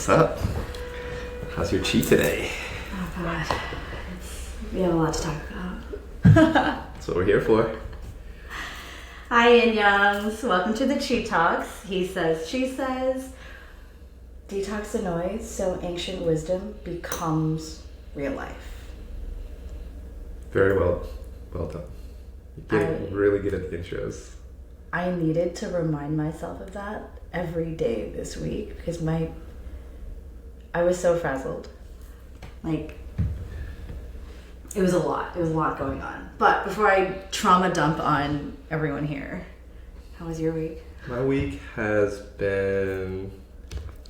What's up? How's your Qi today? Oh god, we have a lot to talk about. That's what we're here for. Hi Yin Youngs, welcome to the Qi Talks. He says, she says, detox the noise so ancient wisdom becomes real life. Very well done. You're getting really good at the intros. I needed to remind myself of that every day this week because I was so frazzled. Like, it was a lot. It was a lot going on. But before I trauma dump on everyone here, how was your week? My week has been,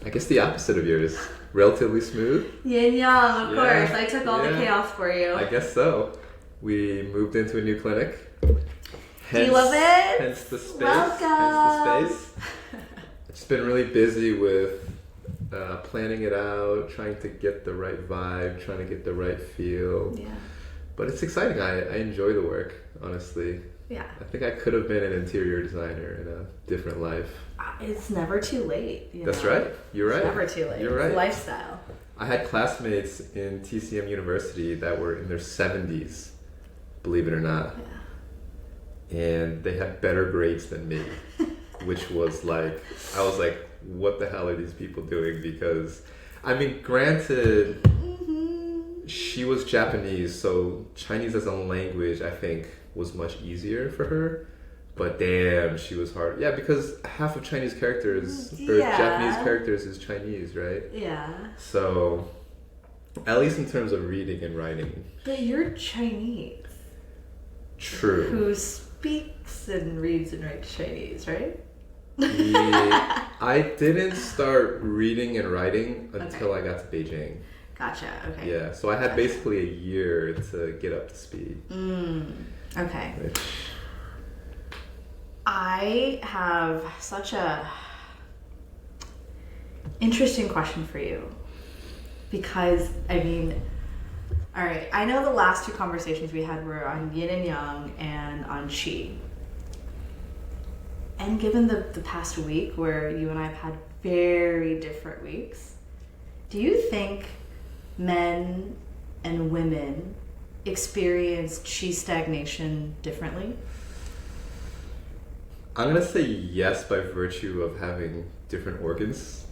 I guess, the opposite of yours. Relatively smooth. Yin Yang, of course. I took all the chaos for you. I guess so. We moved into a new clinic. Do you love it? Hence the space. Welcome. Hence the space. I've just been really busy with planning it out, trying to get the right vibe, trying to get the right feel. Yeah. But it's exciting. I enjoy the work, honestly. Yeah. I think I could have been an interior designer in a different life. It's never too late. That's right. You're right. It's never too late. You're right. It's lifestyle. I had classmates in TCM University that were in their 70s, believe it or not. Yeah. And they had better grades than me, which was like, I was like, what the hell are these people doing? Because, I mean, granted, she was Japanese, so Chinese as a language, I think, was much easier for her. But damn, she was hard. Yeah, because half of Chinese characters, or Japanese characters, is Chinese, right? Yeah. So, at least in terms of reading and writing. But you're Chinese. True. Who speaks and reads and writes Chinese, right? Yeah, I didn't start reading and writing until I got to Beijing. Gotcha, okay. Yeah, so I had basically a year to get up to speed. Okay. Which... I have such a interesting question for you. Because, I mean, all right, I know the last two conversations we had were on yin and yang and on qi. And given the past week where you and I have had very different weeks, do you think men and women experience Qi stagnation differently? I'm going to say yes by virtue of having different organs.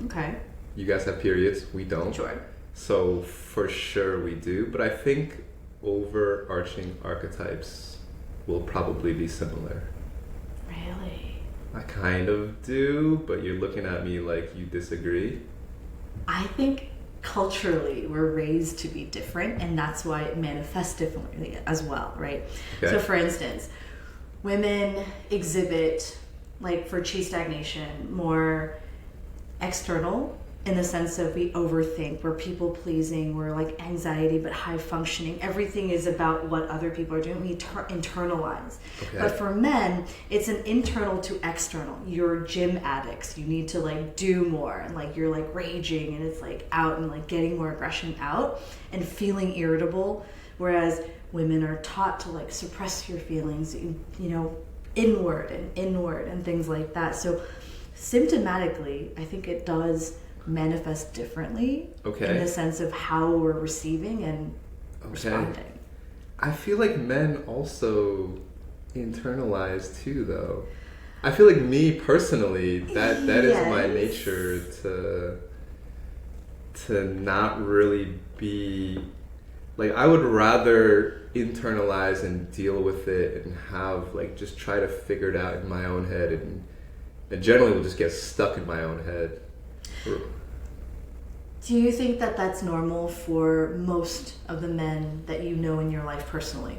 Okay. You guys have periods, we don't. Sure. So for sure we do, but I think overarching archetypes will probably be similar. Really? I kind of do, but you're looking at me like you disagree. I think culturally we're raised to be different, and that's why it manifests differently as well, right? Okay. So for instance, women exhibit, like for Qi stagnation, more external in the sense of we overthink, we're people pleasing, we're like anxiety but high functioning. Everything is about what other people are doing. We internalize. Okay. But for men, it's an internal to external. You're gym addicts. You need to like do more, and like you're like raging, and it's like out and like getting more aggression out and feeling irritable. Whereas women are taught to like suppress your feelings, you know, inward and things like that. So symptomatically, I think it does manifest differently in the sense of how we're receiving and responding. I feel like men also internalize too, though. I feel like me personally, that is my nature to not really be like, I would rather internalize and deal with it and have like just try to figure it out in my own head, and generally will just get stuck in my own head. Do you think that that's normal for most of the men that you know in your life personally?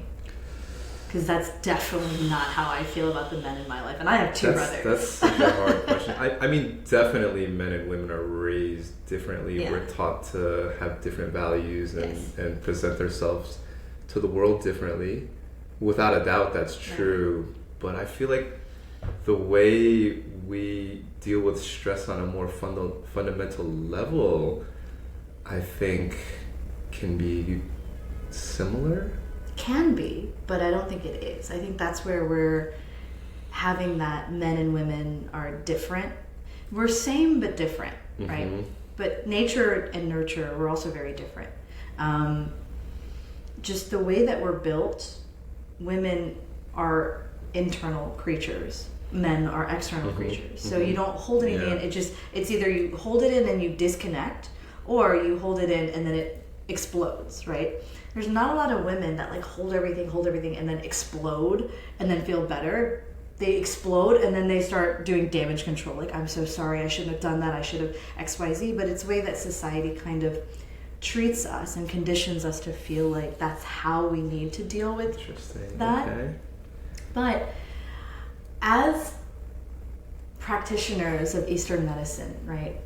Because that's definitely not how I feel about the men in my life. And I have two brothers. That's such a hard question. I mean, definitely men and women are raised differently. Yeah. We're taught to have different values and present ourselves to the world differently. Without a doubt, that's true. Yeah. But I feel like the way we deal with stress on a more fundamental level, I think, can be similar. Can be, but I don't think it is. I think that's where we're having that men and women are different. We're same but different, right? But nature and nurture were also very different. Just the way that we're built, women are internal creatures, men are external creatures. So you don't hold anything in. It's either you hold it in and you disconnect, or you hold it in and then it explodes, right? There's not a lot of women that like hold everything and then explode and then feel better. They explode and then they start doing damage control. Like, I'm so sorry, I shouldn't have done that, I should have XYZ. But it's the way that society kind of treats us and conditions us to feel like that's how we need to deal with that. Okay. But as practitioners of Eastern medicine, right,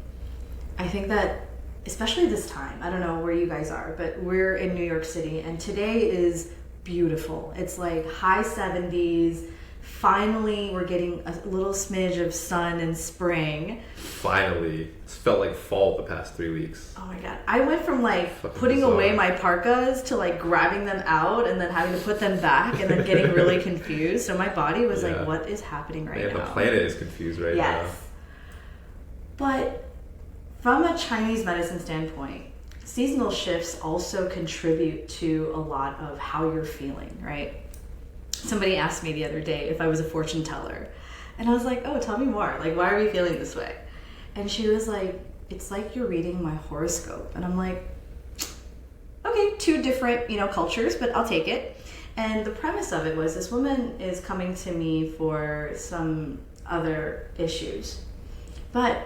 I think that especially this time, I don't know where you guys are, but we're in New York City and today is beautiful. It's like high 70s. Finally, we're getting a little smidge of sun and spring. Finally. It's felt like fall the past 3 weeks. Oh my God. I went from like putting away my parkas to like grabbing them out and then having to put them back and then getting really confused. So my body was like, what is happening right now? The planet is confused right now. Yes. But from a Chinese medicine standpoint, seasonal shifts also contribute to a lot of how you're feeling, right? Somebody asked me the other day if I was a fortune teller. And I was like, oh, tell me more. Like, why are you feeling this way? And she was like, it's like you're reading my horoscope. And I'm like, okay, two different, cultures, but I'll take it. And the premise of it was this woman is coming to me for some other issues. But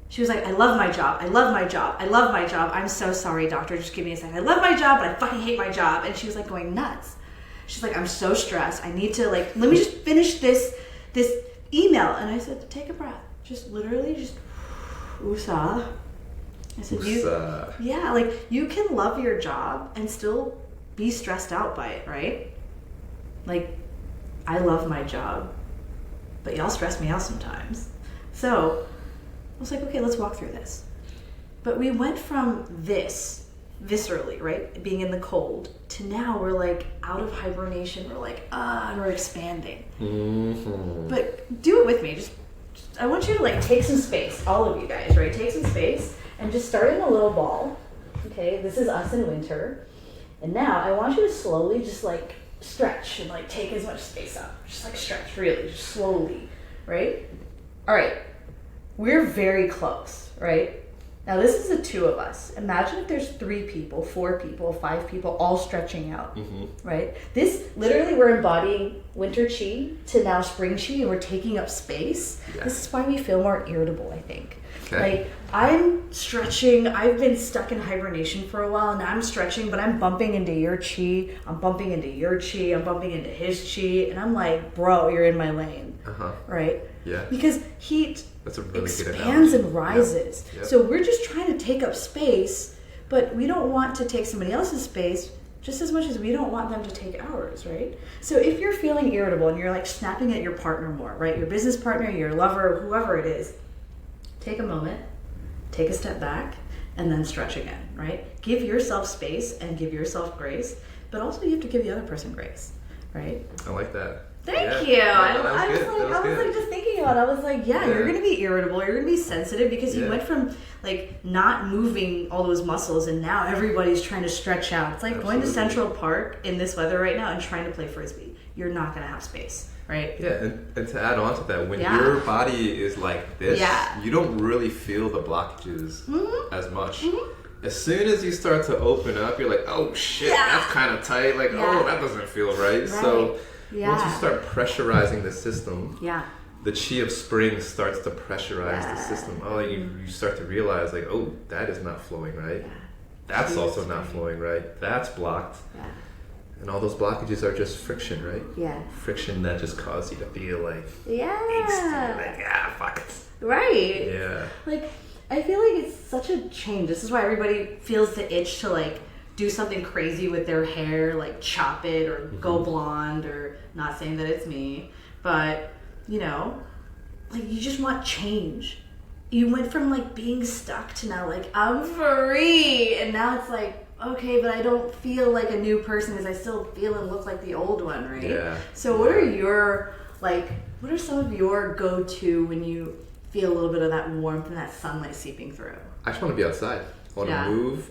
she was like, I love my job. I love my job. I love my job. I'm so sorry, doctor. Just give me a second. I love my job, but I fucking hate my job. And she was like going nuts. She's like, I'm so stressed. I need to let me just finish this email. And I said, take a breath. Just literally just woosah. I said, you can love your job and still be stressed out by it, right? Like, I love my job, but y'all stress me out sometimes. So I was like, okay, let's walk through this. But we went from this viscerally, right, being in the cold, to now we're like out of hibernation. We're like, and we're expanding. Mm-hmm. But do it with me. Just I want you to like take some space, all of you guys, right? Take some space and just start in a little ball. Okay, this is us in winter. And now I want you to slowly just like stretch and like take as much space up. Just like stretch, really, just slowly, right? All right, we're very close, right? Now this is the two of us. Imagine if there's 3 people, 4 people, 5 people all stretching out, right? This, literally we're embodying winter Qi to now spring Qi and we're taking up space. Yeah. This is why we feel more irritable, I think. Okay. Like, I'm stretching, I've been stuck in hibernation for a while and I'm stretching, but I'm bumping into your Qi, I'm bumping into your Qi, I'm bumping into his Qi, and I'm like, bro, you're in my lane, right? Yeah. Because heat expands and rises. Yep. So we're just trying to take up space, but we don't want to take somebody else's space just as much as we don't want them to take ours, right? So if you're feeling irritable and you're like snapping at your partner more, right? Your business partner, your lover, whoever it is, take a moment, take a step back, and then stretch again, right? Give yourself space and give yourself grace, but also you have to give the other person grace, right? I like that. Thank you. I was like just thinking about it. I was like, you're going to be irritable. You're going to be sensitive because you went from like not moving all those muscles and now everybody's trying to stretch out. It's like going to Central Park in this weather right now and trying to play Frisbee. You're not going to have space, right? Yeah, and to add on to that, when your body is like this, you don't really feel the blockages as much. Mm-hmm. As soon as you start to open up, you're like, oh shit, that's kind of tight. Like, oh, that doesn't feel right. So once you start pressurizing the system, the Qi of spring starts to pressurize the system. Oh, you start to realize like, oh, that is not flowing right. Yeah. That's also not flowing right. That's blocked. Yeah. And all those blockages are just friction, right? Yeah. Friction that just causes you to feel like angsty, like, fuck it. Right. Yeah. Like, I feel like it's such a change. This is why everybody feels the itch to like do something crazy with their hair, like chop it or go blonde, or not saying that it's me, but like you just want change. You went from like being stuck to now like I'm free, and now it's like, okay, but I don't feel like a new person because I still feel and look like the old one, right? Yeah. So what are some of your go-to when you feel a little bit of that warmth and that sunlight seeping through? I just want to be outside. I want to move.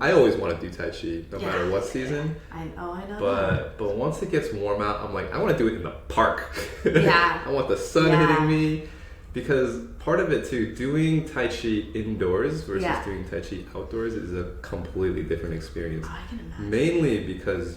I always want to do Tai Chi, no matter what season. I know. But once it gets warm out, I'm like, I want to do it in the park. Yeah. I want the sun hitting me. Because part of it too, doing Tai Chi indoors versus doing Tai Chi outdoors is a completely different experience. Oh, I can imagine. Mainly because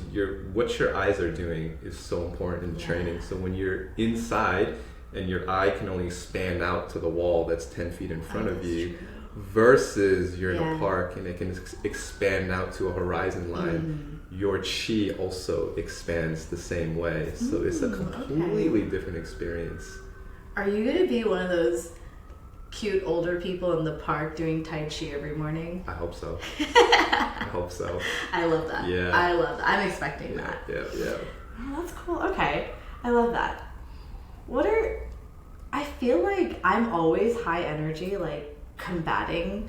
what your eyes are doing is so important in training. So when you're inside and your eye can only expand out to the wall that's 10 feet in front of you, versus you're in a park and it can expand out to a horizon line, your chi also expands the same way. So it's a completely different experience. Are you going to be one of those cute older people in the park doing Tai Chi every morning? I hope so. I hope so. I love that. Yeah. I love that. I'm expecting that. Yeah. Oh, that's cool. Okay. I love that. I feel like I'm always high energy, like combative,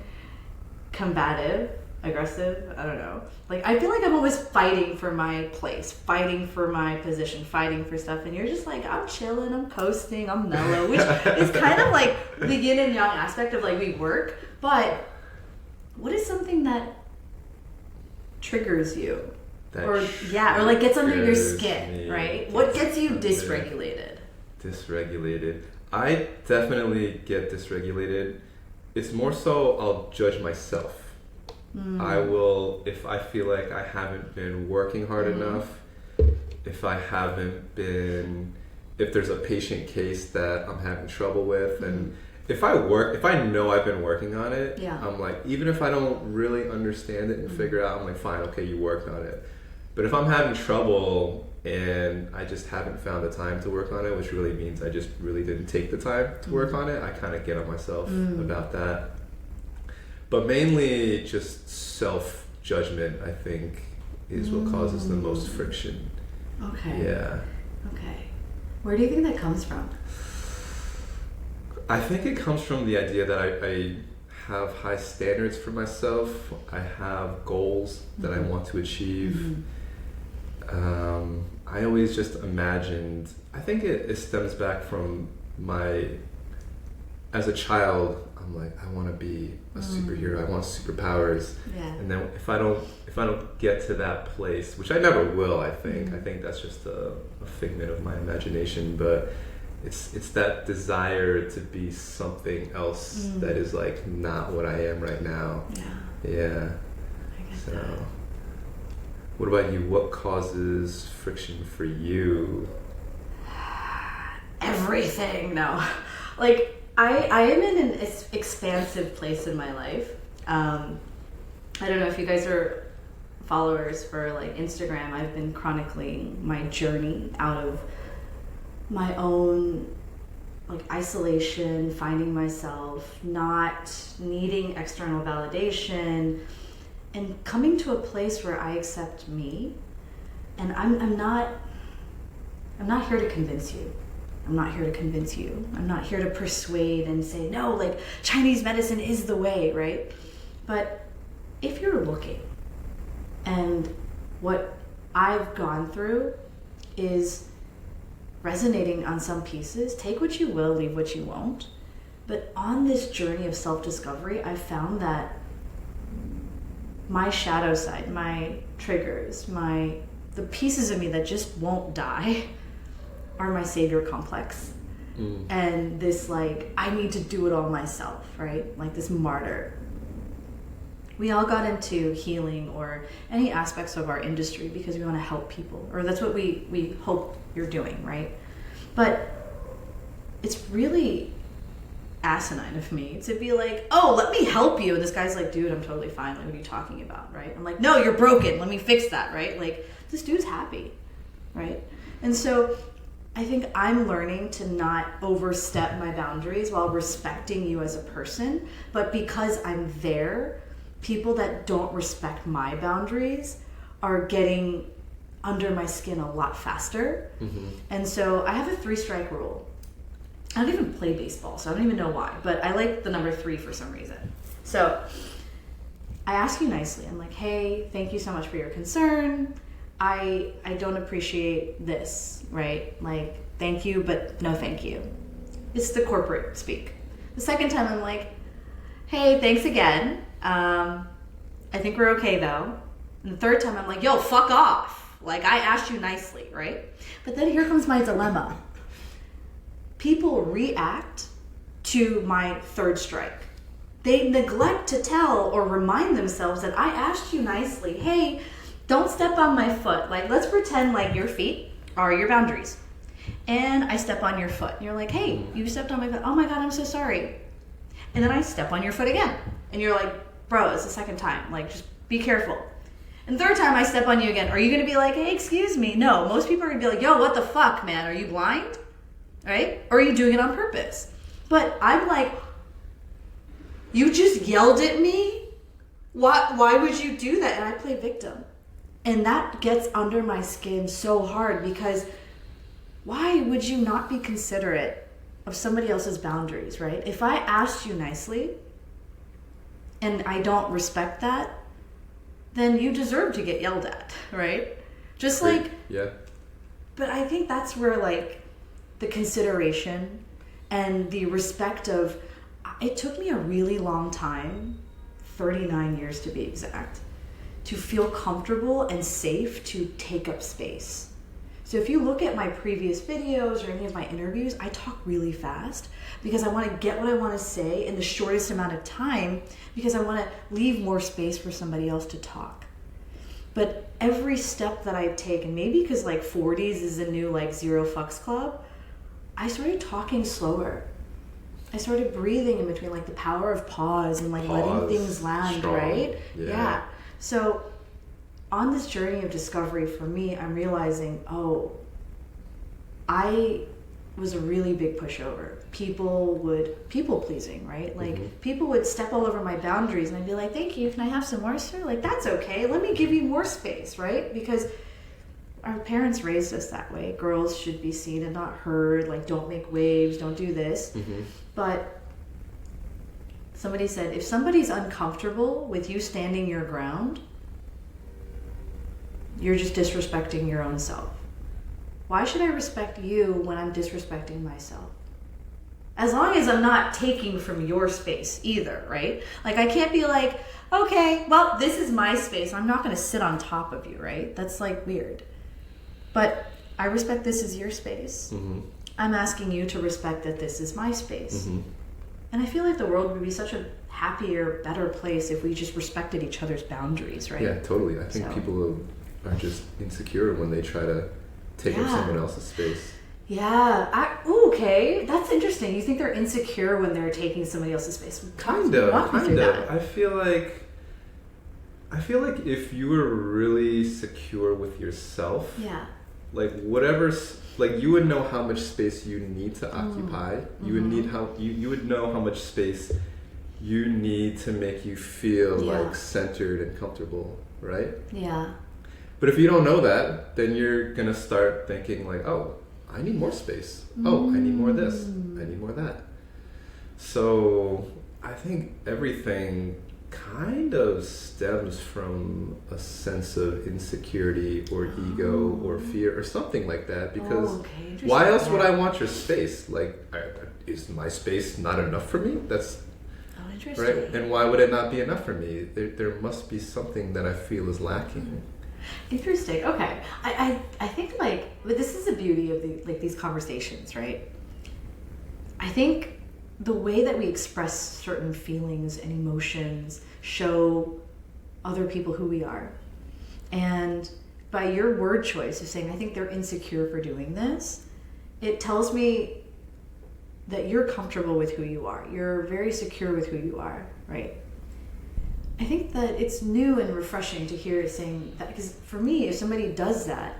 aggressive, I don't know. Like, I feel like I'm always fighting for my place, fighting for my position, fighting for stuff. And you're just like, I'm chilling, I'm coasting, I'm mellow, which is kind of like the yin and yang aspect of like we work. But what is something that triggers you? Or like gets under your skin, right? What gets you dysregulated? I definitely get dysregulated. It's more so I'll judge myself. I will, if I feel like I haven't been working hard enough, if there's a patient case that I'm having trouble with, and if I know I've been working on it, I'm like, even if I don't really understand it and figure out, I'm like, fine, okay, you worked on it. But if I'm having trouble and I just haven't found the time to work on it, which really means I just really didn't take the time to work on it, I kind of get on myself about that. But mainly just self-judgment, I think, is what causes the most friction. Okay. Yeah. Okay. Where do you think that comes from? I think it comes from the idea that I have high standards for myself. I have goals that I want to achieve. I always just imagined, I think it stems back from as a child, I'm like, I want to be a superhero. I want superpowers. Yeah. And then if I don't get to that place, which I never will, I think that's just a figment of my imagination. But it's that desire to be something else that is like not what I am right now. Yeah. I get that. What about you? What causes friction for you? Everything. No. Like, I am in an expansive place in my life. I don't know if you guys are followers for like Instagram. I've been chronicling my journey out of my own like isolation, finding myself, not needing external validation, and coming to a place where I accept me. And I'm not here to convince you. I'm not here to convince you. I'm not here to persuade and say, no, like Chinese medicine is the way, right? But if you're looking, and what I've gone through is resonating on some pieces, take what you will, leave what you won't. But on this journey of self-discovery, I found that my shadow side, my triggers, the pieces of me that just won't die are my savior complex. And this like, I need to do it all myself, right? Like this martyr. We all got into healing or any aspects of our industry because we want to help people, or that's what we hope you're doing, right? But it's really asinine of me to be like, oh, let me help you. And this guy's like, dude, I'm totally fine. Like, what are you talking about, right? I'm like, no, you're broken. Let me fix that, right? Like, this dude's happy, right? And so I think I'm learning to not overstep my boundaries while respecting you as a person. But because I'm there, people that don't respect my boundaries are getting under my skin a lot faster. And so I have a 3-strike rule. I don't even play baseball, so I don't even know why, but I like the number 3 for some reason. So I ask you nicely. I'm like, hey, thank you so much for your concern. I don't appreciate this, right? Like, thank you, but no thank you. It's the corporate speak. The second time I'm like, hey, thanks again. I think we're okay though. And the third time I'm like, yo, fuck off. Like, I asked you nicely, right? But then here comes my dilemma. People react to my third strike. They neglect to tell or remind themselves that I asked you nicely, hey, don't step on my foot. Like, let's pretend like your feet are your boundaries. And I step on your foot. And you're like, hey, you stepped on my foot. Oh my God, I'm so sorry. And then I step on your foot again. And you're like, bro, it's the second time. Like, just be careful. And third time I step on you again. Are you going to be like, hey, excuse me? No, most people are going to be like, yo, what the fuck, man? Are you blind? Right? Or are you doing it on purpose? But I'm like, you just yelled at me? Why would you do that? And I play victim. And that gets under my skin so hard because why would you not be considerate of somebody else's boundaries, right? If I asked you nicely and I don't respect that, then you deserve to get yelled at, right? Just like, yeah. But I think that's where like the consideration and the respect of, it took me a really long time, 39 years to be exact, to feel comfortable and safe to take up space. So if you look at my previous videos or any of my interviews, I talk really fast because I want to get what I want to say in the shortest amount of time because I want to leave more space for somebody else to talk. But every step that I've taken, maybe because like 40s is a new like zero fucks club, I started talking slower. I started breathing in between, like the power of pause and like letting things land, strong. Right? Yeah. So on this journey of discovery for me, I'm realizing, I was a really big pushover. People pleasing, right? Like people would step all over my boundaries and I'd be like, thank you, can I have some more, sir? Like, that's okay. Let me give you more space, right? Because our parents raised us that way. Girls should be seen and not heard. Like, don't make waves, don't do this. But somebody said, if somebody's uncomfortable with you standing your ground, you're just disrespecting your own self. Why should I respect you when I'm disrespecting myself? As long as I'm not taking from your space either, right? Like, I can't be like, okay, well, this is my space. I'm not going to sit on top of you, right? That's like weird. But I respect this is your space. I'm asking you to respect that this is my space. And I feel like the world would be such a happier, better place if we just respected each other's boundaries, right? Yeah, totally. I think people are just insecure when they try to take up someone else's space. Yeah. Okay. That's interesting. You think they're insecure when they're taking somebody else's space? Kind of. I feel like if you were really secure with yourself, like whatever's, like you would know how much space you need to occupy. You would know how much space you need to make you feel like centered and comfortable, right? Yeah. But if you don't know that, then you're gonna start thinking like, oh, I need more space. Oh, I need more of this. I need more of that. So I think everything kind of stems from a sense of insecurity or ego or fear or something like that, because why else would I want your space? Like, is my space not enough for me? That's interesting. Right? And why would it not be enough for me? There must be something that I feel is lacking. Interesting. Okay. I think but this is the beauty of these conversations, right? I think the way that we express certain feelings and emotions show other people who we are. And by your word choice of saying, I think they're insecure for doing this, it tells me that you're comfortable with who you are. You're very secure with who you are, right? I think that it's new and refreshing to hear it saying that, because for me, if somebody does that,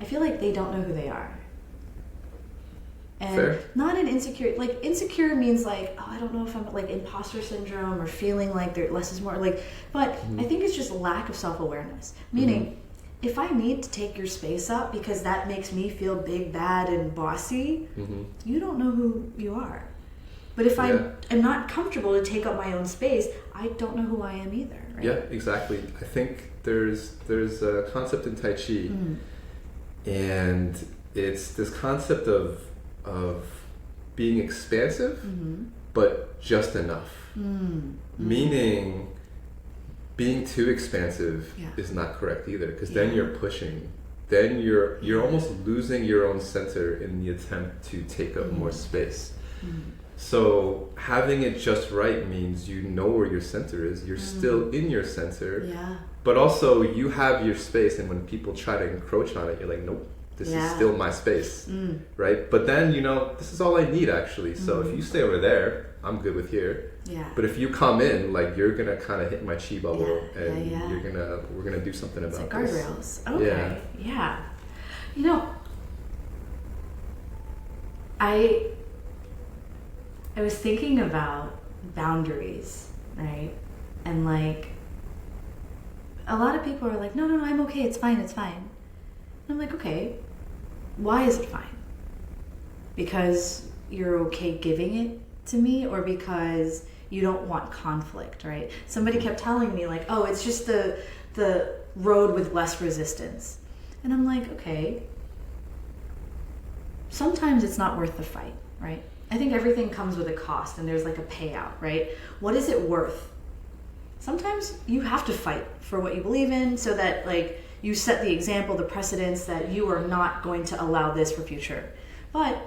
I feel like they don't know who they are. And fair. Not an insecure, like insecure means like, I don't know if I'm like imposter syndrome or feeling like less is more, like, but I think it's just a lack of self-awareness. Meaning, if I need to take your space up because that makes me feel big, bad, and bossy, you don't know who you are. But if I am not comfortable to take up my own space, I don't know who I am either. Right? Yeah, exactly. I think there's a concept in Tai Chi, and it's this concept of being expansive, but just enough. Meaning, being too expansive is not correct either, because then you're pushing. Then you're almost losing your own center in the attempt to take up more space. So having it just right means you know where your center is. You're still in your center, but also you have your space. And when people try to encroach on it, you're like, nope, this is still my space, right? But then, this is all I need actually. So if you stay over there, I'm good with here. But if you come in, like, you're gonna kind of hit my chi bubble, and we're gonna do something about this. Guardrails. Okay. Yeah. I was thinking about boundaries, right? And like, a lot of people are like, no, I'm okay. It's fine. And I'm like, okay, why is it fine? Because you're okay giving it to me, or because you don't want conflict, right? Somebody kept telling me like, oh, it's just the road with less resistance. And I'm like, okay, sometimes it's not worth the fight, right? I think everything comes with a cost, and there's like a payout, right? What is it worth? Sometimes you have to fight for what you believe in, so that like you set the example, the precedence that you are not going to allow this for future. But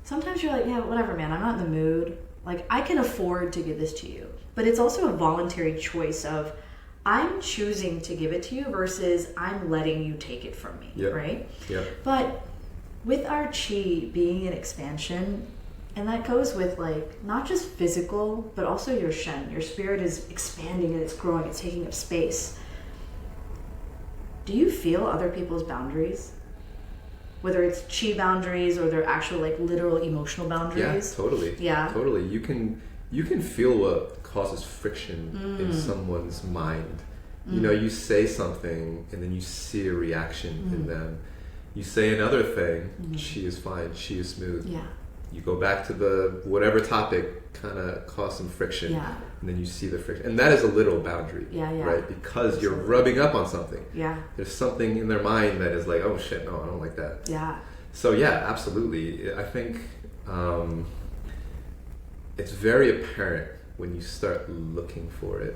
sometimes you're like, yeah, whatever, man, I'm not in the mood. Like, I can afford to give this to you. But it's also a voluntary choice of, I'm choosing to give it to you versus I'm letting you take it from me, right? But with our chi being an expansion, and that goes with like not just physical, but also your shen. Your spirit is expanding and it's growing, it's taking up space. Do you feel other people's boundaries? Whether it's chi boundaries or their actual like literal emotional boundaries? Totally. You can feel what causes friction in someone's mind. You say something and then you see a reaction in them. You say another thing, she is fine, she is smooth. You go back to the whatever topic, kind of cause some friction, and then you see the friction. And that is a literal boundary, right? Because you're rubbing up on something. There's something in their mind that is like, oh shit, no, I don't like that. So absolutely. I think it's very apparent when you start looking for it.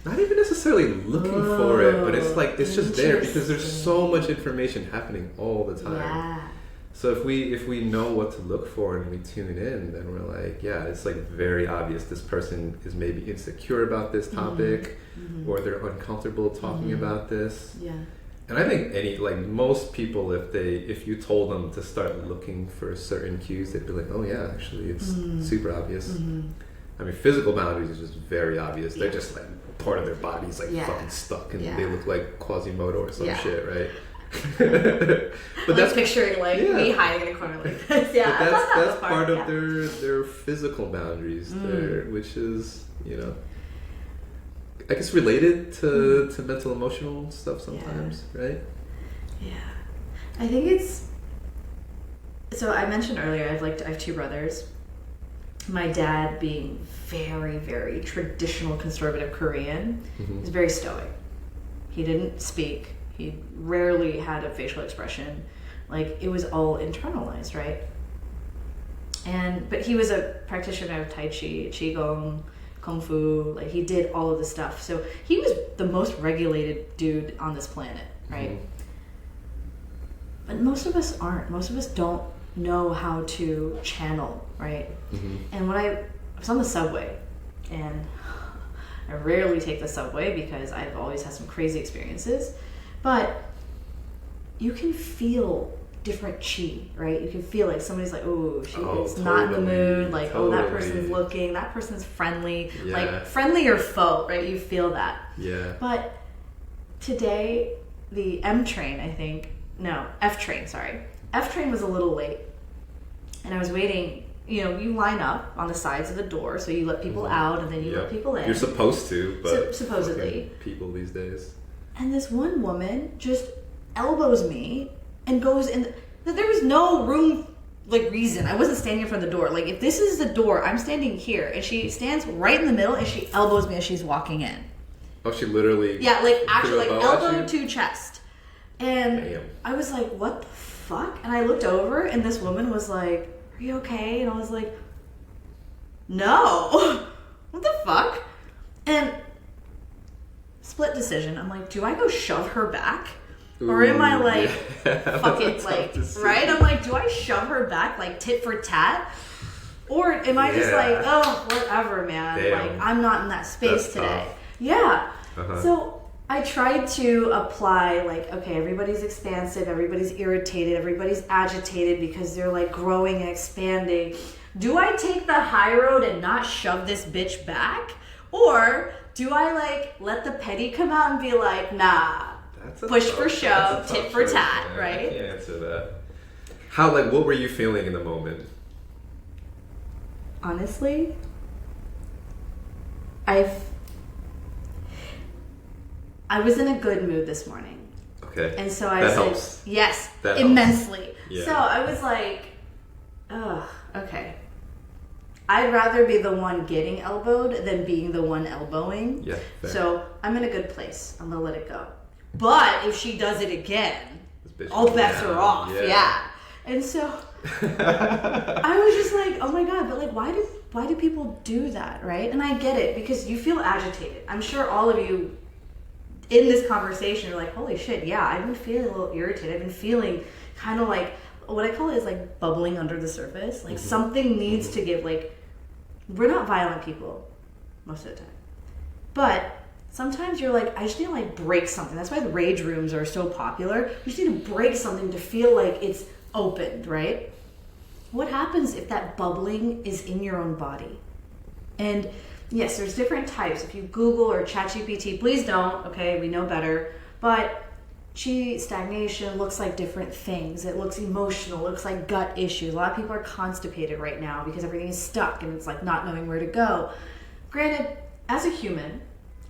Not even necessarily looking for it, but it's like, it's just there because there's so much information happening all the time. So if we know what to look for and we tune in, then we're like, it's like very obvious this person is maybe insecure about this topic, or they're uncomfortable talking about this. And I think most people, if you told them to start looking for certain cues, they'd be like, oh yeah, actually it's super obvious. I mean, physical boundaries is just very obvious. They're just like part of their body's like fucking stuck, and they look like Quasimodo or some shit, right? But that's picturing like me hiding in a corner like this. But that's part of their physical boundaries there, which is I guess related to mental emotional stuff sometimes, right? I think it's, so I mentioned earlier I have two brothers. My dad, being very, very traditional conservative Korean, is very stoic. He didn't speak. He rarely had a facial expression. Like, it was all internalized, right? But he was a practitioner of Tai Chi, Qigong, Kung Fu. Like, he did all of the stuff. So he was the most regulated dude on this planet, right? But most of us aren't. Most of us don't know how to channel, right? And when I was on the subway, and I rarely take the subway because I've always had some crazy experiences, but you can feel different chi, right? You can feel like somebody's like, oh, she's not in the mood, like, oh, that person's looking, that person's friendly, like friendly or faux, right? You feel that. But today, the F train was a little late, and I was waiting. You line up on the sides of the door, so you let people out, and then you let people in. You're supposed to, but supposedly people these days. And this one woman just elbows me and goes in. There was no room, reason. I wasn't standing in front of the door. Like, if this is the door, I'm standing here, and she stands right in the middle, and she elbows me as she's walking in. Oh, she literally. Yeah, actually, elbow to chest. And I was like, what the fuck? And I looked over, and this woman was like, are you okay? And I was like, no. What the fuck? And split decision. I'm like, do I go shove her back? Or am I like, fuck it, like, right? I'm like, do I shove her back, like, tit for tat? Or am I just like, oh, whatever, man. Damn. Like, I'm not in that space today. Tough. Yeah. So I tried to apply, like, okay, everybody's expansive, everybody's irritated, everybody's agitated because they're, like, growing and expanding. Do I take the high road and not shove this bitch back? Or do I, like, let the petty come out and be like, nah, push for shove, tit for tat, right? I can't answer that. How, like, what were you feeling in the moment? Honestly, I was in a good mood this morning. Okay. And so I that said, helps. yes, that immensely. Helps. Yeah. So I was like, oh, okay. I'd rather be the one getting elbowed than being the one elbowing. Yeah. Fair. So I'm in a good place. I'm going to let it go. But if she does it again, all bets are off. Yeah. And so I was just like, oh my God, but like, why do people do that, right? And I get it because you feel agitated. I'm sure all of you in this conversation are like, holy shit, yeah, I've been feeling a little irritated. I've been feeling kind of like, what I call it is like bubbling under the surface. Like something needs to give, like, we're not violent people most of the time. But sometimes you're like, I just need to like break something. That's why the rage rooms are so popular. You just need to break something to feel like it's opened, right? What happens if that bubbling is in your own body? And yes, there's different types. If you Google or ChatGPT, please don't, okay, we know better. But Qi stagnation looks like different things. It looks emotional, it looks like gut issues. A lot of people are constipated right now because everything is stuck and it's like not knowing where to go. Granted, as a human,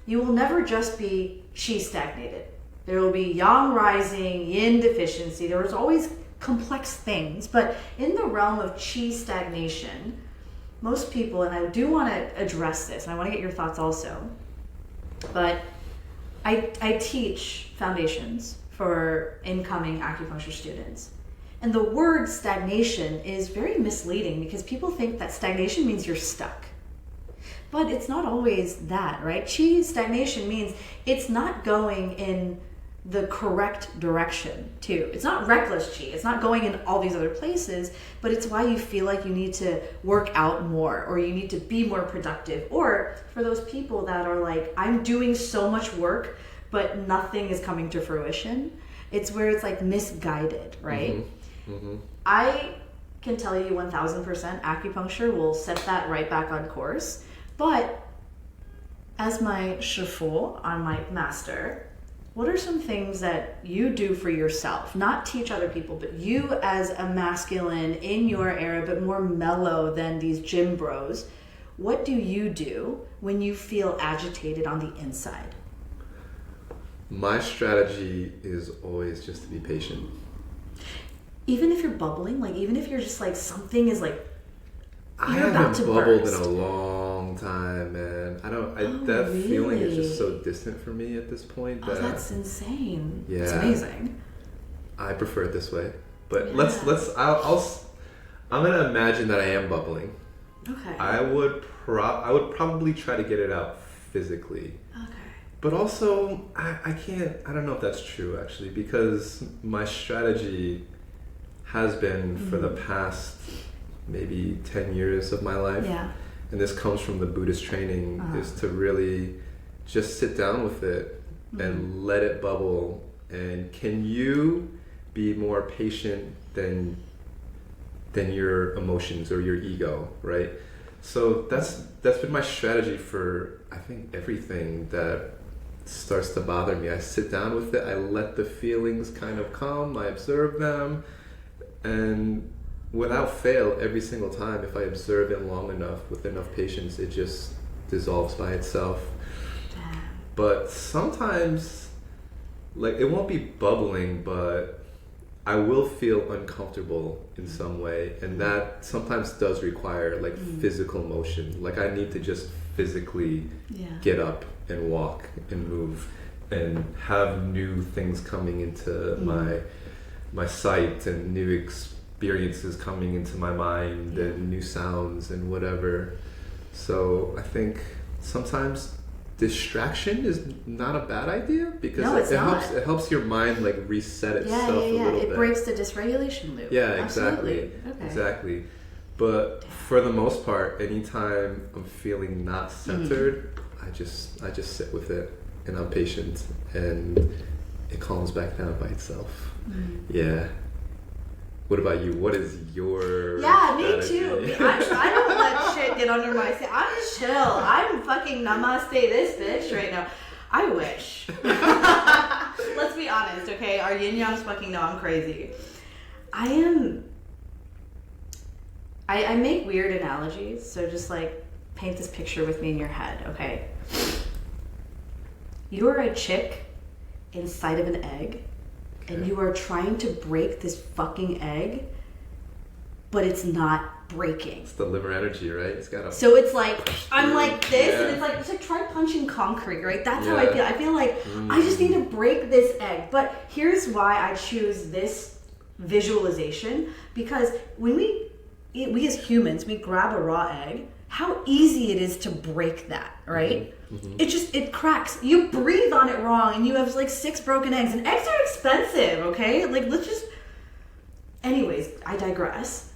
you will never just be Qi stagnated. There will be yang rising, yin deficiency. There is always complex things. But in the realm of Qi stagnation, most people, and I do want to address this, and I want to get your thoughts also, but I teach foundations for incoming acupuncture students. And the word stagnation is very misleading because people think that stagnation means you're stuck. But it's not always that, right? Qi stagnation means it's not going in the correct direction, too. It's not reckless Qi. It's not going in all these other places, but it's why you feel like you need to work out more or you need to be more productive. Or for those people that are like, I'm doing so much work, but nothing is coming to fruition. It's where it's like misguided, right? I can tell you 1000% acupuncture will set that right back on course. But as my shifu, on my master, what are some things that you do for yourself? Not teach other people, but you as a masculine in your era, but more mellow than these gym bros. What do you do when you feel agitated on the inside? My strategy is always just to be patient. Even if you're bubbling, like even if you're just like something is like I haven't bubbled in a long time, man. That really? Feeling is just so distant for me at this point. That's insane. Yeah, it's amazing. I prefer it this way, but I'm gonna imagine that I am bubbling. Okay. I would probably try to get it out physically. Okay. But also, I can't. I don't know if that's true actually, because my strategy has been for the past maybe 10 years of my life. Yeah. And this comes from the Buddhist training, is to really just sit down with it and let it bubble. And can you be more patient than your emotions or your ego, right? So that's been my strategy for, I think, everything that starts to bother me. I sit down with it, I let the feelings kind of come, I observe them, and without fail, every single time, if I observe it long enough, with enough patience, it just dissolves by itself. Damn. But sometimes, like, it won't be bubbling, but I will feel uncomfortable in some way, and that sometimes does require, like, physical motion. Like, I need to just physically get up and walk and move and have new things coming into my sight and new experiences coming into my mind and new sounds and whatever. So I think sometimes distraction is not a bad idea because it helps your mind like reset itself a little bit. It breaks the dysregulation loop. Yeah, exactly. Exactly. But for the most part, anytime I'm feeling not centered, I just sit with it and I'm patient and it calms back down by itself. Yeah. What about you? What is your me too. I don't let shit get under my skin. I'm chill. I'm fucking namaste this bitch right now. I wish. Let's be honest, okay? Our yin yangs fucking know I'm crazy. I make weird analogies, so just like paint this picture with me in your head, okay? You're a chick inside of an egg. And you are trying to break this fucking egg, but it's not breaking. It's the liver energy, right? It's got to. So it's like I'm like this, and it's like try punching concrete, right? That's how I feel. I feel like I just need to break this egg. But here's why I choose this visualization, because when we as humans, we grab a raw egg. How easy it is to break that, right? It cracks. You breathe on it wrong and you have like 6 broken eggs, and eggs are expensive, okay? Like anyways, I digress.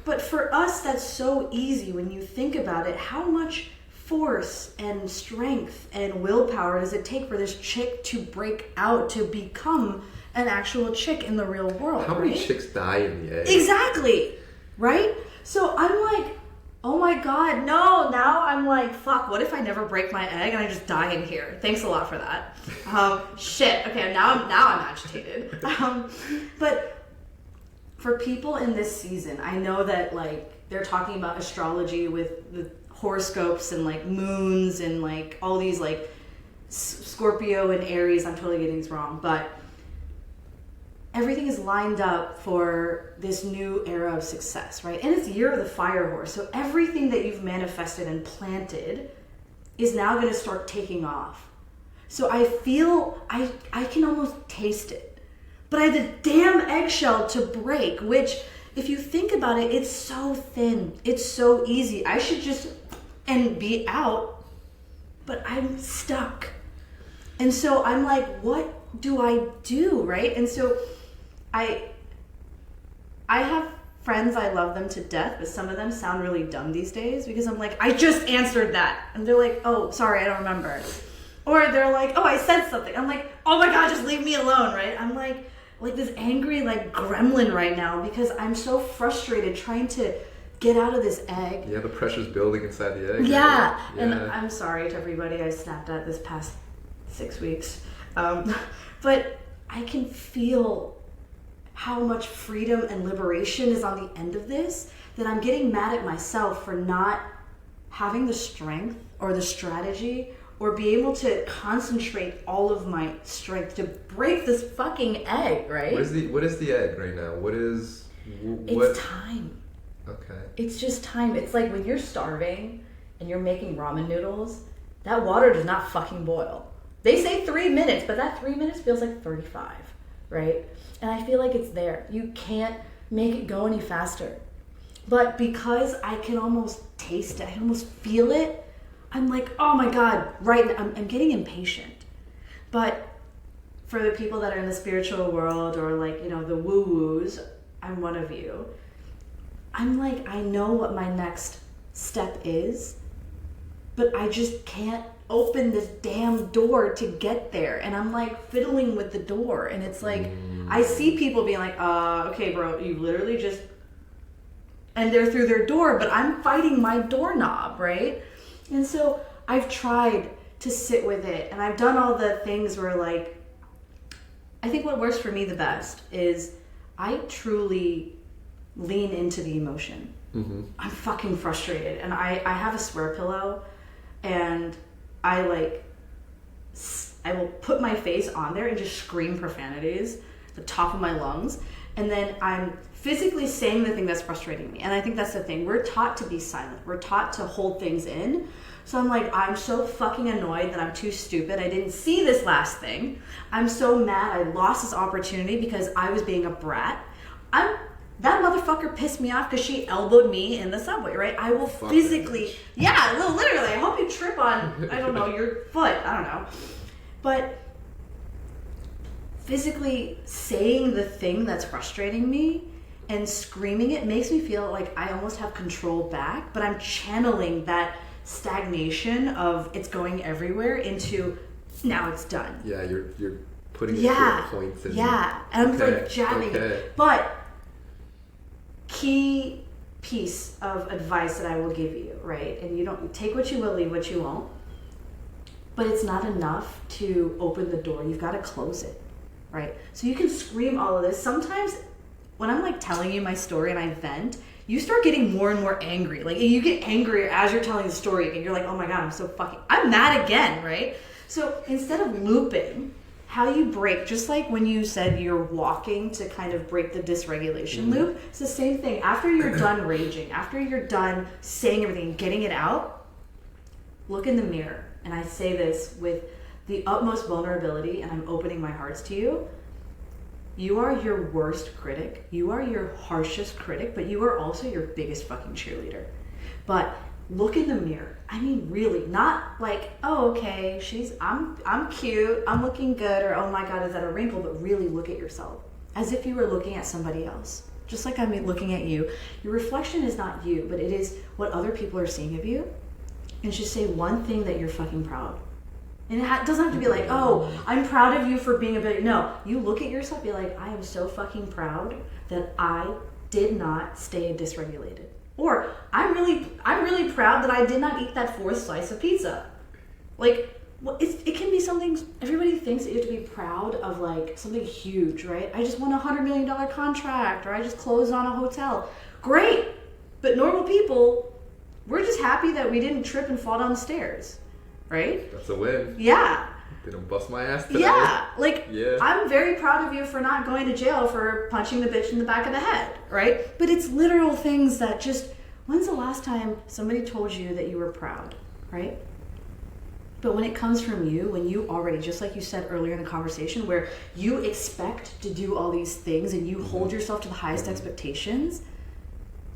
But for us, that's so easy when you think about it. How much force and strength and willpower does it take for this chick to break out to become an actual chick in the real world? How many chicks die in the egg? Exactly, right? So I'm like, oh my God, no. Now I'm like, fuck, what if I never break my egg and I just die in here? Thanks a lot for that. Shit, okay, now I'm agitated. But for people in this season, I know that like they're talking about astrology with the horoscopes and like moons and like all these like Scorpio and Aries. I'm totally getting this wrong, but everything is lined up for this new era of success, right? And it's year of the fire horse. So everything that you've manifested and planted is now going to start taking off. So I feel I can almost taste it. But I have the damn eggshell to break, which if you think about it, it's so thin. It's so easy. I should just and be out, but I'm stuck. And so I'm like, what do I do, right? And so I have friends, I love them to death, but some of them sound really dumb these days because I'm like, I just answered that. And they're like, oh, sorry, I don't remember. Or they're like, oh, I said something. I'm like, oh my God, just leave me alone, right? I'm like this angry like gremlin right now because I'm so frustrated trying to get out of this egg. Yeah, the pressure's building inside the egg. Yeah. And I'm sorry to everybody I snapped at this past 6 weeks. But I can feel how much freedom and liberation is on the end of this, that I'm getting mad at myself for not having the strength or the strategy or be able to concentrate all of my strength to break this fucking egg, right? What is the egg right now? It's time. Okay. It's just time. It's like when you're starving and you're making ramen noodles, that water does not fucking boil. They say 3 minutes, but that 3 minutes feels like 35, right? And I feel like it's there. You can't make it go any faster. But because I can almost taste it, I can almost feel it, I'm like, oh my God, right now, I'm getting impatient. But for the people that are in the spiritual world or like, you know, the woo-woos, I'm one of you. I'm like, I know what my next step is, but I just can't open this damn door to get there. And I'm like fiddling with the door. And it's like, I see people being like, okay, bro, you literally just, and they're through their door, but I'm fighting my doorknob, right? And so I've tried to sit with it, and I've done all the things where like, I think what works for me the best is I truly lean into the emotion. Mm-hmm. I'm fucking frustrated, and I have a swear pillow, and I will put my face on there and just scream profanities at the top of my lungs, and then I'm physically saying the thing that's frustrating me. And I think that's the thing. We're taught to be silent. We're taught to hold things in. So I'm like, I'm so fucking annoyed that I'm too stupid. I didn't see this last thing. I'm so mad I lost this opportunity because I was being a brat. I'm that motherfucker pissed me off because she elbowed me in the subway, right? I will physically, yeah, literally, I hope you trip on, I don't know, your foot, I don't know. But physically saying the thing that's frustrating me and screaming it makes me feel like I almost have control back, but I'm channeling that stagnation of it's going everywhere into now it's done. Yeah, you're putting it to a point. And, yeah, and I'm like jabbing it. But key piece of advice that I will give you, right? And you take what you will, leave what you won't. But it's not enough to open the door. You've got to close it, right? So you can scream all of this. Sometimes when I'm like telling you my story and I vent, you start getting more and more angry. Like you get angrier as you're telling the story and you're like, oh my God, I'm mad again, right? So instead of looping, how you break, just like when you said you're walking to kind of break the dysregulation loop, it's the same thing. After you're done raging, after you're done saying everything, getting it out, look in the mirror. And I say this with the utmost vulnerability, and I'm opening my hearts to you. You are your worst critic. You are your harshest critic, but you are also your biggest fucking cheerleader. But look in the mirror. I mean, really, not like, oh, okay, I'm cute, I'm looking good, or oh my God, is that a wrinkle? But really look at yourself as if you were looking at somebody else. Just like I'm looking at you. Your reflection is not you, but it is what other people are seeing of you. And just say one thing that you're fucking proud. And it doesn't have to be like, oh, I'm proud of you for being a bit. No, you look at yourself, be like, I am so fucking proud that I did not stay dysregulated. Or I'm really proud that I did not eat that fourth slice of pizza. Like, it can be something. Everybody thinks that you have to be proud of like something huge, right? I just won a $100 million contract, or I just closed on a hotel. Great, but normal people, we're just happy that we didn't trip and fall down the stairs, right? That's a win. Yeah. Didn't bust my ass today. Yeah, I'm very proud of you for not going to jail for punching the bitch in the back of the head, right? But it's literal things that just, when's the last time somebody told you that you were proud, right? But when it comes from you, when you already, just like you said earlier in the conversation, where you expect to do all these things and you hold yourself to the highest expectations,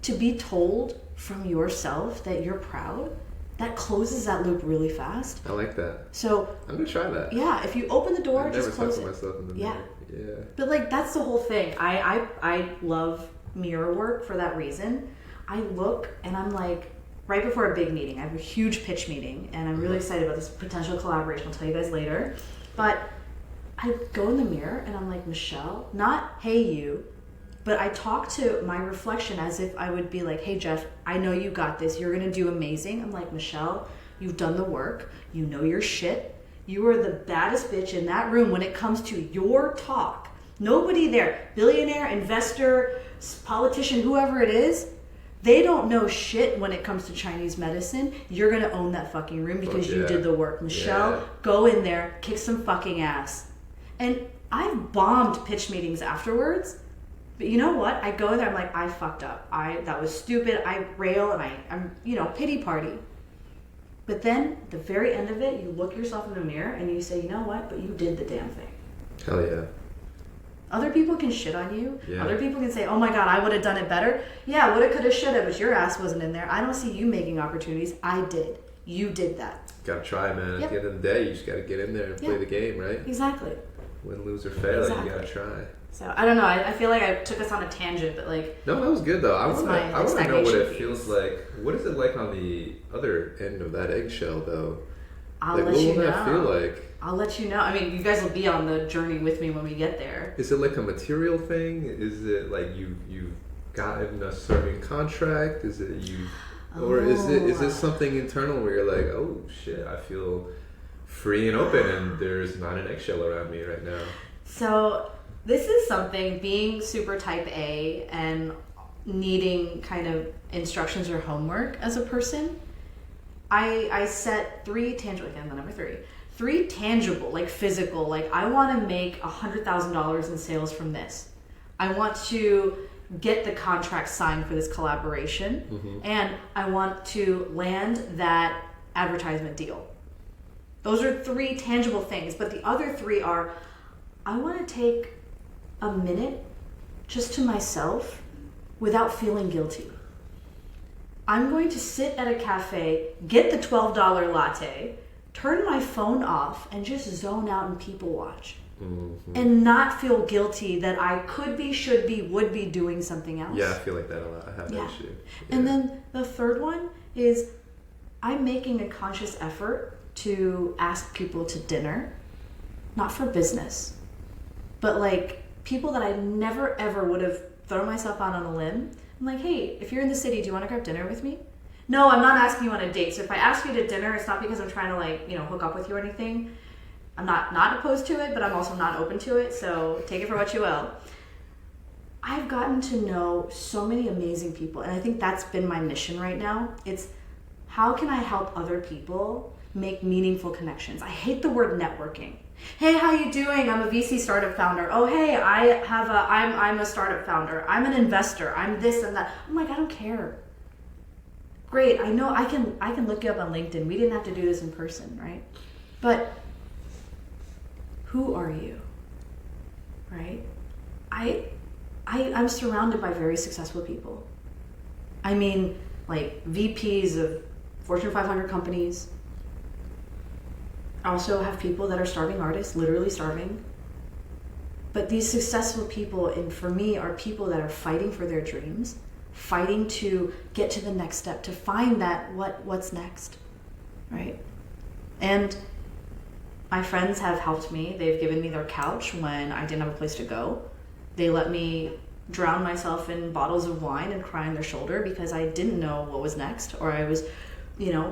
to be told from yourself that you're proud, that closes that loop really fast. I like that. So I'm gonna try that. Yeah, if you open the door, just close it. Never myself in the mirror. Yeah. But like that's the whole thing. I love mirror work for that reason. I look and I'm like, right before a big meeting, I have a huge pitch meeting, and I'm really excited about this potential collaboration. I'll tell you guys later. But I go in the mirror and I'm like, Michelle, not hey you, but I talk to my reflection as if I would be like, hey Jeff, I know you got this. You're going to do amazing. I'm like, Michelle, you've done the work. You know your shit. You are the baddest bitch in that room when it comes to your talk. Nobody there, billionaire, investor, politician, whoever it is, they don't know shit when it comes to Chinese medicine. You're going to own that fucking room because you did the work. Michelle, go in there, kick some fucking ass. And I've bombed pitch meetings afterwards. But you know what? I go in there, I'm like, I fucked up. That was stupid. I rail and I'm pity party. But then, at the very end of it, you look yourself in the mirror and you say, you know what? But you did the damn thing. Hell yeah. Other people can shit on you. Yeah. Other people can say, oh my God, I would have done it better. Yeah, woulda, coulda, shoulda, but your ass wasn't in there. I don't see you making opportunities. I did. You did that. Gotta try, man. At the end of the day, you just gotta get in there and play the game, right? Exactly. Win, lose, or fail, you gotta try. So I don't know. I feel like I took us on a tangent, but like. No, that was good though. I want to know what it feels like. What is it like on the other end of that eggshell, though? I'll let you know. What will that feel like? I'll let you know. I mean, you guys will be on the journey with me when we get there. Is it like a material thing? Is it like you've gotten a certain contract? Is it you, or is it something internal where you're like, oh shit, I feel free and open, and there's not an eggshell around me right now? So. This is something, being super type A and needing kind of instructions or homework as a person, I set three tangible, like physical, like I want to make $100,000 in sales from this. I want to get the contract signed for this collaboration, and I want to land that advertisement deal. Those are three tangible things, but the other three are, I want to take a minute just to myself without feeling guilty. I'm going to sit at a cafe, get the $12 latte, turn my phone off, and just zone out and people watch. Mm-hmm. And not feel guilty that I could be, should be, would be doing something else. Yeah, I feel like that a lot. I have that issue. Yeah. And then the third one is I'm making a conscious effort to ask people to dinner, not for business, but like people that I never ever would have thrown myself out on a limb. I'm like, hey, if you're in the city, do you want to grab dinner with me? No, I'm not asking you on a date. So if I ask you to dinner, it's not because I'm trying to like, hook up with you or anything. I'm not opposed to it, but I'm also not open to it. So take it for what you will. I've gotten to know so many amazing people. And I think that's been my mission right now. It's how can I help other people make meaningful connections? I hate the word networking. Hey, how you doing? I'm a VC startup founder. Oh, hey, I'm a startup founder. I'm an investor. I'm this and that. I'm like, I don't care. Great. I know I can look you up on LinkedIn. We didn't have to do this in person, right? But who are you? Right? I'm surrounded by very successful people. I mean, like VPs of Fortune 500 companies. I also have people that are starving artists, literally starving. But these successful people, and for me, are people that are fighting for their dreams, fighting to get to the next step, to find that what's next, right? And my friends have helped me. They've given me their couch when I didn't have a place to go. They let me drown myself in bottles of wine and cry on their shoulder because I didn't know what was next, or I was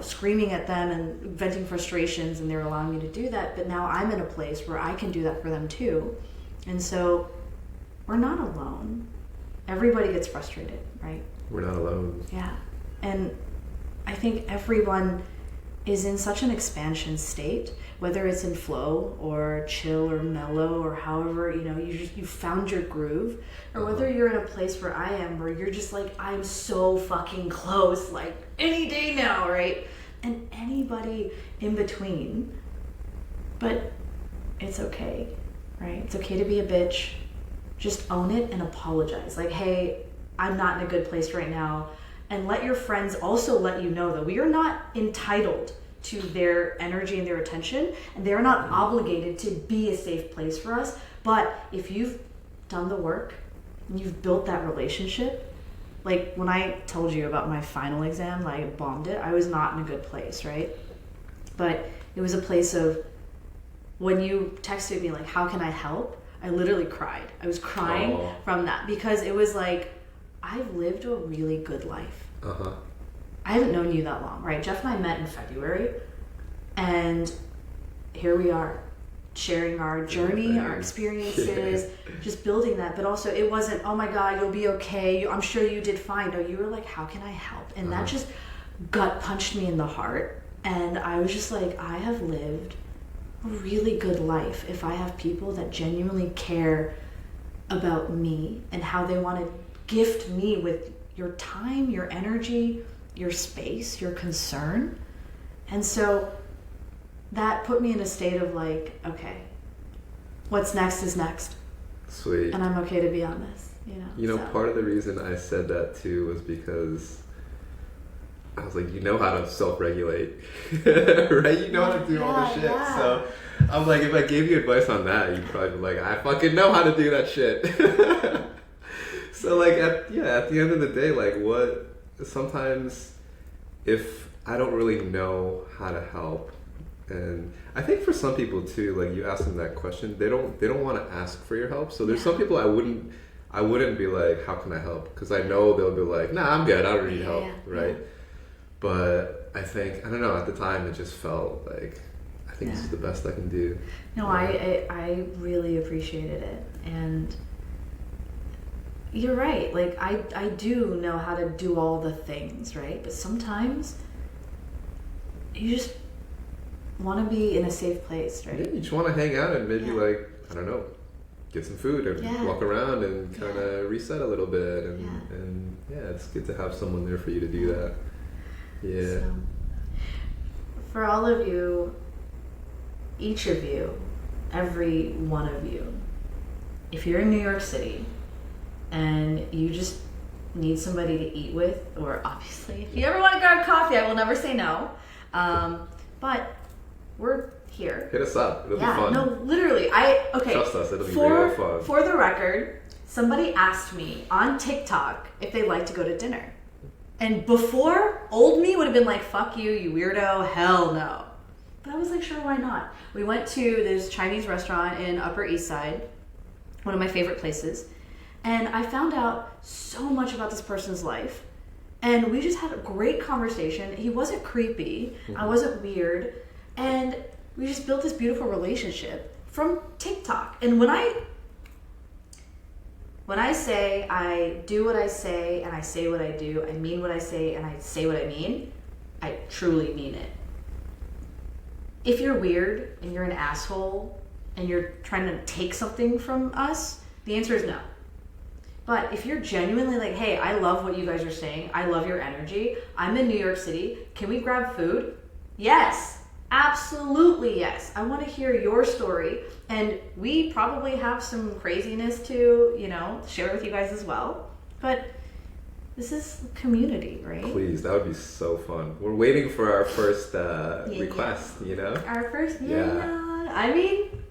screaming at them and venting frustrations, and they're allowing me to do that. But now I'm in a place where I can do that for them too. And so we're not alone. Everybody gets frustrated, right? We're not alone. Yeah. And I think everyone is in such an expansion state, whether it's in flow or chill or mellow or however, you found your groove, or whether you're in a place where I am, where you're just like, I'm so fucking close, like any day now, right? And anybody in between. But it's okay, right? It's okay to be a bitch. Just own it and apologize. Like, hey, I'm not in a good place right now. And let your friends also let you know that we are not entitled to their energy and their attention, and they're not obligated to be a safe place for us. But if you've done the work and you've built that relationship, like when I told you about my final exam, I bombed it. I was not in a good place, right? But it was a place of, when you texted me like, how can I help? I literally cried. I was crying from that, because it was like, I've lived a really good life. Uh-huh. I haven't known you that long, right? Jeff and I met in February, and here we are, sharing our journey, our experiences, just building that. But also, it wasn't, oh my God, you'll be okay, I'm sure you did fine. No, you were like, how can I help? And that just gut punched me in the heart. And I was just like, I have lived a really good life if I have people that genuinely care about me and how they want to gift me with your time, your energy, your space, your concern. And so that put me in a state of like, okay, what's next is next. Sweet. And I'm okay to be on this, Part of the reason I said that too was because I was like, how to self-regulate, right? You know how to do all the shit. Yeah. So I'm like, if I gave you advice on that, you'd probably be like, I fucking know how to do that shit. So like, at the end of the day, like sometimes if I don't really know how to help, and I think for some people too, like you ask them that question, they don't want to ask for your help. So there's some people I wouldn't be like, how can I help? Because I know they'll be like, nah, I'm good, I don't need help, right? Yeah. But I think, I don't know, at the time it just felt like, I think this is the best I can do. No, I really appreciated it. And you're right, like I do know how to do all the things, right? But sometimes you just want to be in a safe place, right? Yeah, you just want to hang out and maybe like, I don't know, get some food and walk around and kind of reset a little bit. And it's good to have someone there for you to do that. Yeah. So, for all of you, each of you, every one of you, if you're in New York City and you just need somebody to eat with, or obviously, if you ever want to grab coffee, I will never say no. But we're here. Hit us up. It'll be fun. No, literally. Trust us, it'll be real fun. For the record, somebody asked me on TikTok if they'd like to go to dinner. And before, old me would have been like, fuck you, you weirdo, hell no. But I was like, sure, why not? We went to this Chinese restaurant in Upper East Side, one of my favorite places. And I found out so much about this person's life. And we just had a great conversation. He wasn't creepy. I wasn't weird. And we just built this beautiful relationship from TikTok. And when I say I do what I say and I say what I do, I mean what I say and I say what I mean, I truly mean it. If you're weird and you're an asshole and you're trying to take something from us, the answer is no. But if you're genuinely like, hey, I love what you guys are saying, I love your energy, I'm in New York City, can we grab food? Yes, absolutely yes. I want to hear your story, and we probably have some craziness to, share with you guys as well. But this is community, right? Please, that would be so fun. We're waiting for our first request, Our first, I mean,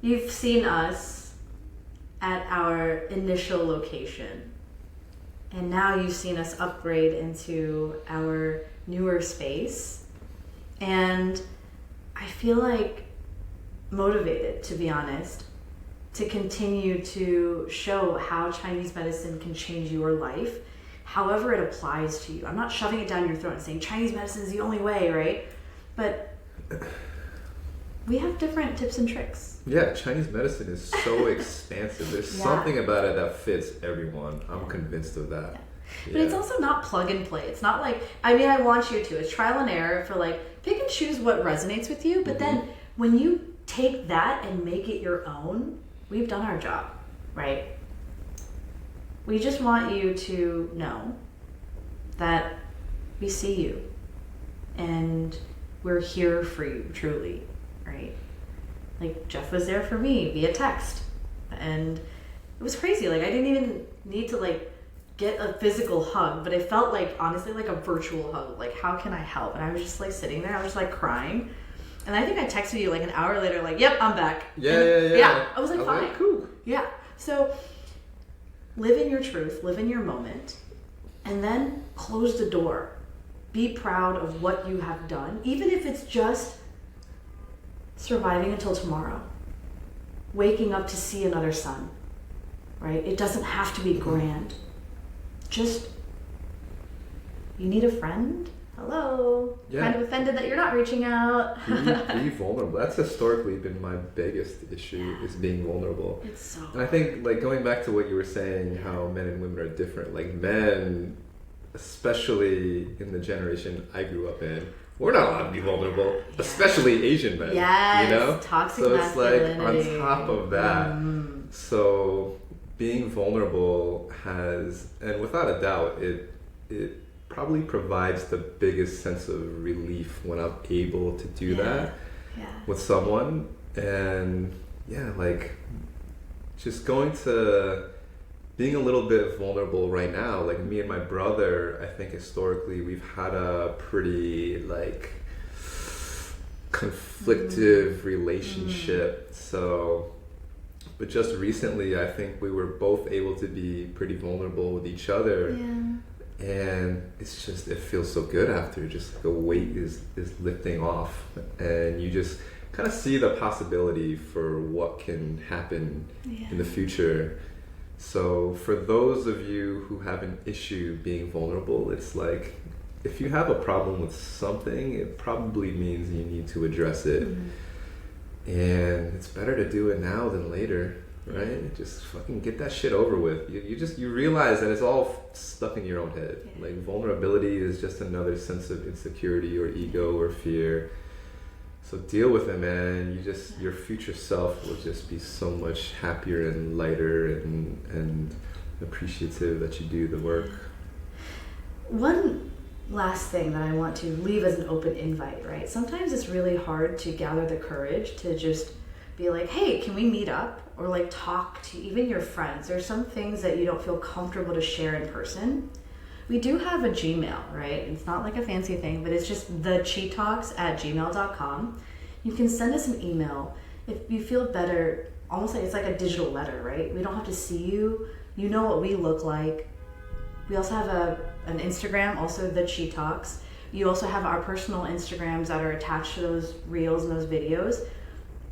you've seen us at our initial location, and now you've seen us upgrade into our newer space, and I feel like motivated, to be honest, to continue to show how Chinese medicine can change your life however it applies to you. I'm not shoving it down your throat and saying Chinese medicine is the only way, right? But we have different tips and tricks. Yeah, Chinese medicine is so expansive. There's something about it that fits everyone. I'm convinced of that. Yeah. But it's also not plug and play. It's not like, I want you to. It's trial and error for like, pick and choose what resonates with you. But then when you take that and make it your own, we've done our job, right? We just want you to know that we see you and we're here for you, truly, right? Like, Jeff was there for me via text, and it was crazy. Like, I didn't even need to like get a physical hug, but it felt like, honestly, like a virtual hug. Like, how can I help? And I was just like sitting there, I was just like crying. And I think I texted you like an hour later, like, yep, I'm back. Yeah. I was like, fine. Like, cool. Yeah. So live in your truth, live in your moment, and then close the door. Be proud of what you have done, even if it's just surviving until tomorrow, waking up to see another sun, right? It doesn't have to be grand. Just, you need a friend? Hello. Yeah. Kind of offended that you're not reaching out. Be vulnerable. That's historically been my biggest issue, is being vulnerable. It's so And I think, like, going back to what you were saying, how men and women are different, like men, especially in the generation I grew up in, we're not allowed to be vulnerable, especially Asian men. Yes, toxic masculinity. It's like on top of that. So being vulnerable has, and without a doubt, it probably provides the biggest sense of relief when I'm able to do that with someone. And like just going to being a little bit vulnerable right now, like me and my brother, I think historically we've had a pretty like conflictive relationship. So, but just recently I think we were both able to be pretty vulnerable with each other. And it's just, it feels so good after, just like a weight is lifting off, and you just kind of see the possibility for what can happen in the future. So for those of you who have an issue being vulnerable, it's like, if you have a problem with something, it probably means you need to address it. And it's better to do it now than later, right? Just fucking get that shit over with. You realize that it's all stuff in your own head. Like, vulnerability is just another sense of insecurity or ego or fear. So deal with it, man. Your future self will just be so much happier and lighter and appreciative that you do the work. One last thing that I want to leave as an open invite, right? Sometimes it's really hard to gather the courage to just be like, hey, can we meet up? Or like talk to even your friends. There's some things that you don't feel comfortable to share in person. We do have a Gmail, right? It's not like a fancy thing, but it's just theqitalks@gmail.com. You can send us an email if you feel better. Almost like it's like a digital letter, right? We don't have to see you. You know what we look like. We also have an Instagram, also the Qi Talks. You also have our personal Instagrams that are attached to those reels and those videos.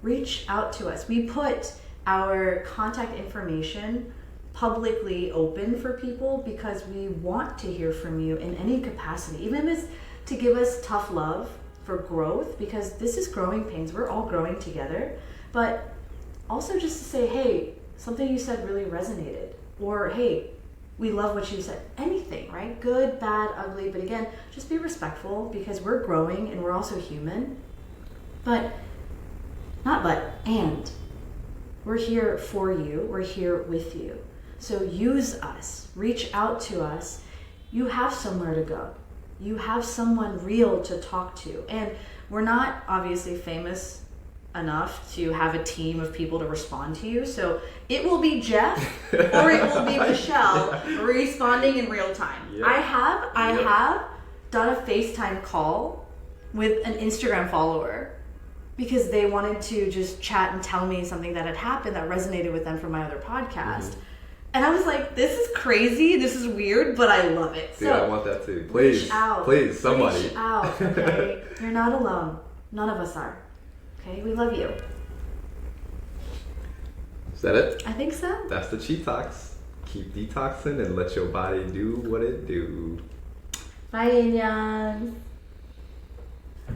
Reach out to us. We put our contact information publicly open for people because we want to hear from you in any capacity, even if it's to give us tough love for growth, because this is growing pains. We're all growing together, but also just to say, hey, something you said really resonated, or hey, we love what you said. Anything, right? Good, bad, ugly, but again, just be respectful because we're growing and we're also human. And we're here for you. We're here with you. So use us, reach out to us. You have somewhere to go. You have someone real to talk to. And we're not obviously famous enough to have a team of people to respond to you. So it will be Jeff or it will be Michelle responding in real time. Yep. I have done a FaceTime call with an Instagram follower because they wanted to just chat and tell me something that had happened that resonated with them from my other podcast. Mm-hmm. And I was like, this is crazy, this is weird, but I love it. Dude, so I want that too. Please, please, somebody. Reach out, okay? You're not alone. None of us are. Okay, we love you. Is that it? I think so. That's the Qi Talks. Keep detoxing and let your body do what it do. Bye, Indians.